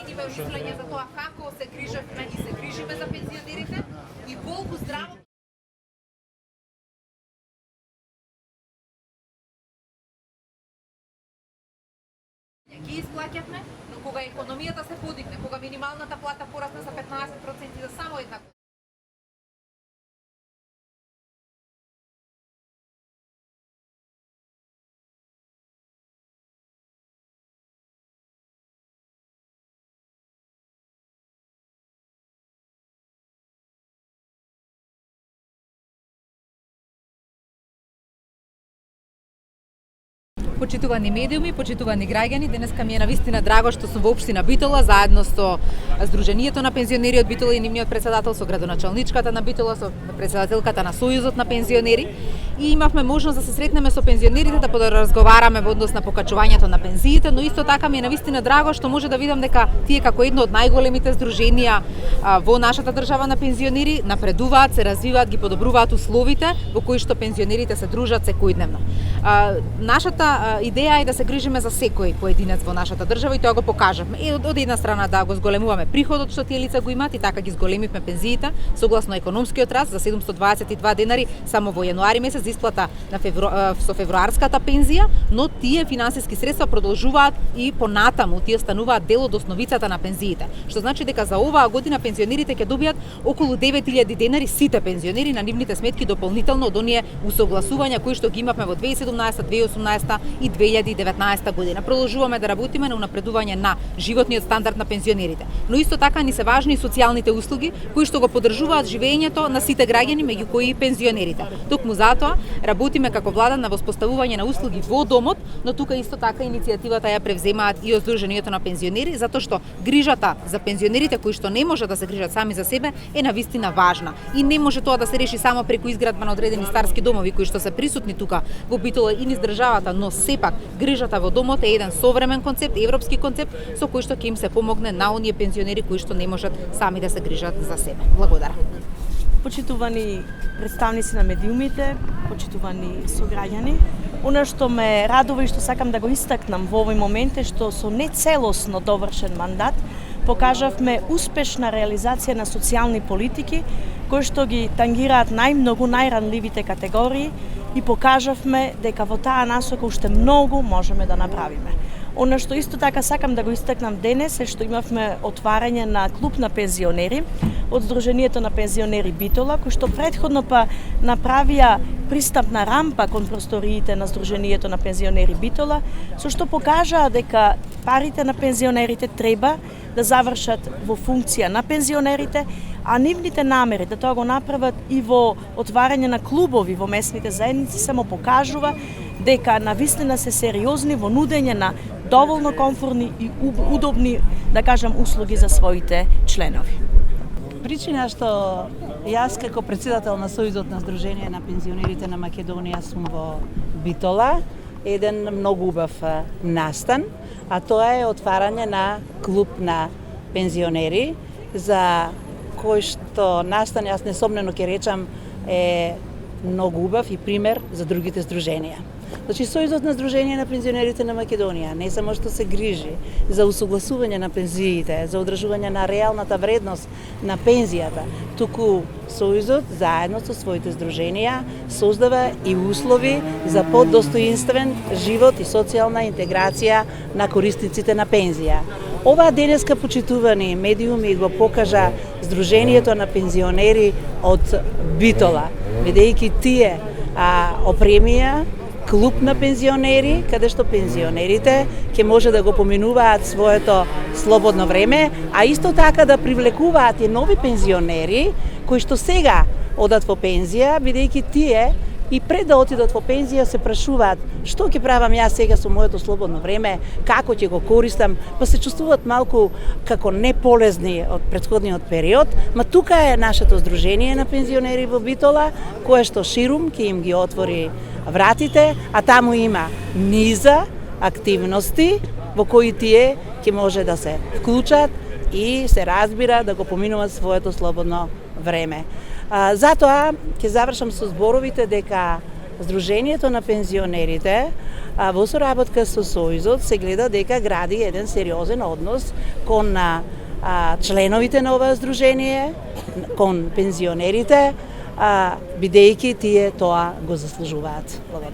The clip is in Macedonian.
помениме мислење за тоа како се грижевме и се грижиме за пензионерите и колку здраво ги исплаќавме, но кога економијата се подигне, кога минималната плата порасне за 15% за само една Почитувани медиуми, почитувани граѓани, денеска ми е навистина драго што сум во општина Битола заедно со Сдруженијето на пензионери од Битола и нивниот председател, со градоначалничката на Битола, со председателката на Сојузот на пензионери и имавме можност да се сретнеме со пензионерите да разговараме во однос на покачувањето на пензиите, но исто така ми е навистина драго што може да видам дека тие како едно од најголемите здруженија во нашата држава на пензионери напредуваат, се развиваат, ги подобруваат условите во кои што пензионерите се дружат секојдневно. Нашата идеја е да се грижиме за секој поединец во нашата држава и тоа го покажавме. И од една страна да го зголемуваме приходот што тие лица го имаат и така ги зголемивме пензиите согласно економскиот раст за 722 денари само во јануари месец за исплата на со февруарската пензија, но тие финансиски средства продолжуваат и понатаму, тие стануваат дел од основицата на пензиите. Што значи дека за оваа година пензионерите ќе добијат околу 9000 денари сите пензионери на нивните сметки дополнително од оние усогласувања кои што ги имавме во 2017, 2018 и 2019 година. Продолжуваме да работиме на унапредување на животниот стандард на пензионерите. Но исто така ни се важни и социјалните услуги кои што го поддржуваат живеењето на сите граѓани, меѓу кои и пензионерите. Токму затоа работиме како влада на воспоставување на услуги во домот, но тука исто така иницијативата ја превземаат и од Сдруженијето на пензионери, затоа што грижата за пензионерите кои што не можат да се грижат сами за себе е навистина важна. И не може тоа да се реши само преку изградба на одредени старски домови кои што се присутни тука во Битола и низ државата, но сепак грижата во домот е еден современ концепт, европски концепт со кој што ќе им се помогне на оние пензионери кои што не можат сами да се грижат за себе. Благодарам. Почитувани представници на медиумите, почитувани сограѓани, она што ме радува и што сакам да го истакнам во овој момент е што со нецелосно довршен мандат покажавме успешна реализација на социјални политики кои што ги тангираат најмногу најранливите категории и покажавме дека во таа насока уште многу можеме да направиме. Она што исто така сакам да го истакнам денес е што имавме отварање на клуб на пензионери од Сдруженијето на пензионери Битола, кој што предходно направија пристапна рампа кон просториите на Сдруженијето на пензионери Битола, со што покажаа дека парите на пензионерите треба да завршат во функција на пензионерите, а нивните намери да тоа го направат и во отварање на клубови во местните заедници само покажува дека навистина се сериозни во нудење на доволно комфортни и удобни, да кажам, услуги за своите членови. Причина што јас како председател на Сојузот на Сдружение на пензионерите на Македонија сум во Битола, еден многу убав настан, а тоа е отварање на клуб на пензионери за кој што настан, јас несомнено ќе речам, е многу убав и пример за другите здруженија. Значи, Сојузот на Сдружение на пензионерите на Македонија не само што се грижи за усогласување на пензиите, за одржување на реалната вредност на пензијата, туку Сојузот заедно со своите здруженија создава и услови за подостоинствен живот и социјална интеграција на корисниците на пензија. Ова денеска почитувани медиуми го покажа Сдруженијето на пензионери од Битола, бидејќи тие опремија клуб на пензионери, каде што пензионерите ќе може да го поминуваат своето слободно време, а исто така да привлекуваат и нови пензионери кои што сега одат во пензија, бидејќи тие и пред да отидат во пензија се прашуваат што ќе правам јас сега со моето слободно време, како ќе го користам, па се чувствуваат малку како неполезни од претходниот период, ма тука е нашето Сдружение на пензионери во Битола, кое што ширум ќе им ги отвори вратите, а таму има низа активности во кои тие ќе може да се вклучат и се разбира да го поминуваат своето слободно време. Затоа ќе завршам со зборовите дека Здруженијето на пензионерите во соработка со Сојузот се гледа дека гради еден сериозен однос кон членовите на ова здружение, кон пензионерите, бидејќи тие тоа го заслужуваат. Благодарам.